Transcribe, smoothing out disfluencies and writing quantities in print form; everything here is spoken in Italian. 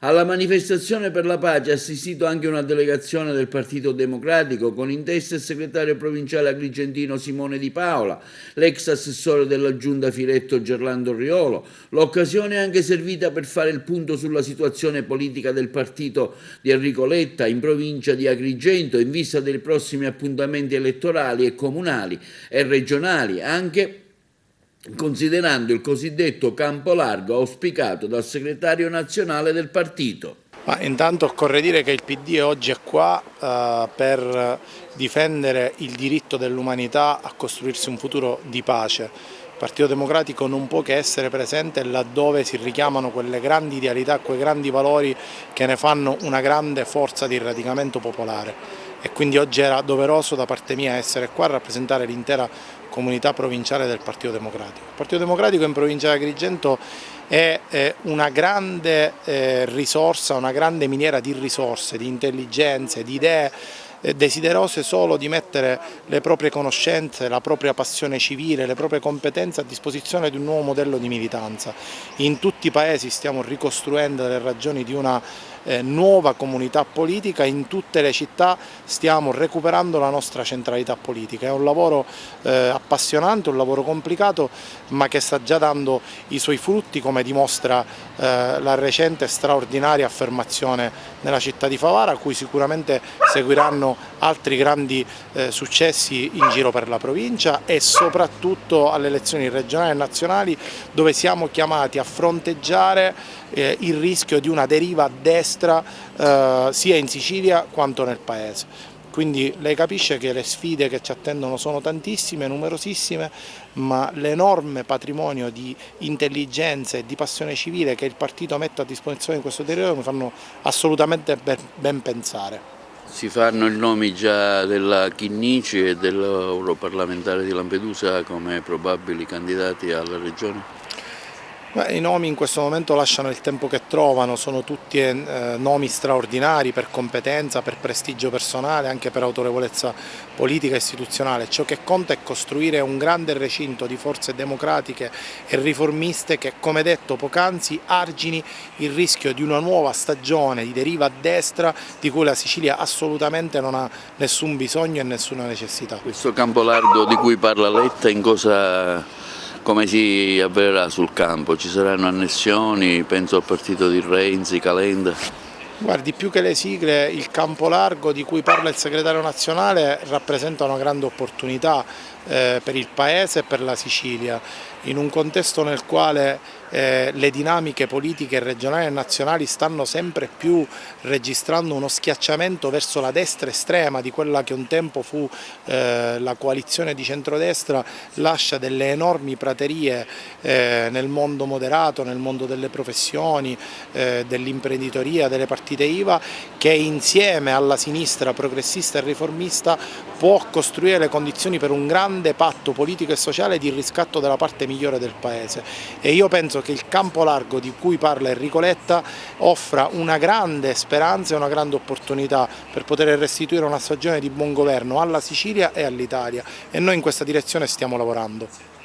Alla manifestazione per la pace ha assistito anche una delegazione del Partito Democratico con in testa il segretario provinciale agrigentino Simone Di Paola, l'ex assessore della Giunta Filetto Gerlando Riolo. L'occasione è anche servita per fare il punto sulla situazione politica del partito di Enrico Letta in provincia di Agrigento in vista dei prossimi appuntamenti elettorali e comunali e regionali, anche considerando il cosiddetto campo largo auspicato dal segretario nazionale del partito. Ma intanto occorre dire che il PD oggi è qua per difendere il diritto dell'umanità a costruirsi un futuro di pace. Il Partito Democratico non può che essere presente laddove si richiamano quelle grandi idealità, quei grandi valori che ne fanno una grande forza di radicamento popolare. E quindi oggi era doveroso da parte mia essere qua a rappresentare l'intera comunità provinciale del Partito Democratico. Il Partito Democratico in provincia di Agrigento è una grande risorsa, una grande miniera di risorse, di intelligenze, di idee, desiderose solo di mettere le proprie conoscenze, la propria passione civile, le proprie competenze a disposizione di un nuovo modello di militanza. In tutti i paesi stiamo ricostruendo le ragioni di una nuova comunità politica, in tutte le città stiamo recuperando la nostra centralità politica. È un lavoro appassionante, un lavoro complicato, ma che sta già dando i suoi frutti, come dimostra la recente straordinaria affermazione nella città di Favara, a cui sicuramente seguiranno altri grandi successi in giro per la provincia e soprattutto alle elezioni regionali e nazionali, dove siamo chiamati a fronteggiare il rischio di una deriva a destra sia in Sicilia quanto nel Paese. Quindi lei capisce che le sfide che ci attendono sono tantissime, numerosissime, ma l'enorme patrimonio di intelligenza e di passione civile che il partito mette a disposizione di questo territorio mi fanno assolutamente ben pensare. Si fanno i nomi già della Chinnici e dell'europarlamentare di Lampedusa come probabili candidati alla regione? I nomi in questo momento lasciano il tempo che trovano, sono tutti nomi straordinari per competenza, per prestigio personale, anche per autorevolezza politica e istituzionale. Ciò che conta è costruire un grande recinto di forze democratiche e riformiste che, come detto poc'anzi, argini il rischio di una nuova stagione di deriva a destra di cui la Sicilia assolutamente non ha nessun bisogno e nessuna necessità. Questo campo largo di cui parla Letta come si avvererà sul campo? Ci saranno annessioni, penso al partito di Renzi, Calenda? Guardi, più che le sigle, il campo largo di cui parla il segretario nazionale rappresenta una grande opportunità per il Paese e per la Sicilia, in un contesto nel quale le dinamiche politiche regionali e nazionali stanno sempre più registrando uno schiacciamento verso la destra estrema di quella che un tempo fu la coalizione di centrodestra, lascia delle enormi praterie nel mondo moderato, nel mondo delle professioni, dell'imprenditoria, delle partite IVA, che insieme alla sinistra progressista e riformista può costruire le condizioni per un grande patto politico e sociale di riscatto della parte migliore del Paese. E io penso che il campo largo di cui parla Enrico Letta offra una grande speranza e una grande opportunità per poter restituire una stagione di buon governo alla Sicilia e all'Italia, e noi in questa direzione stiamo lavorando.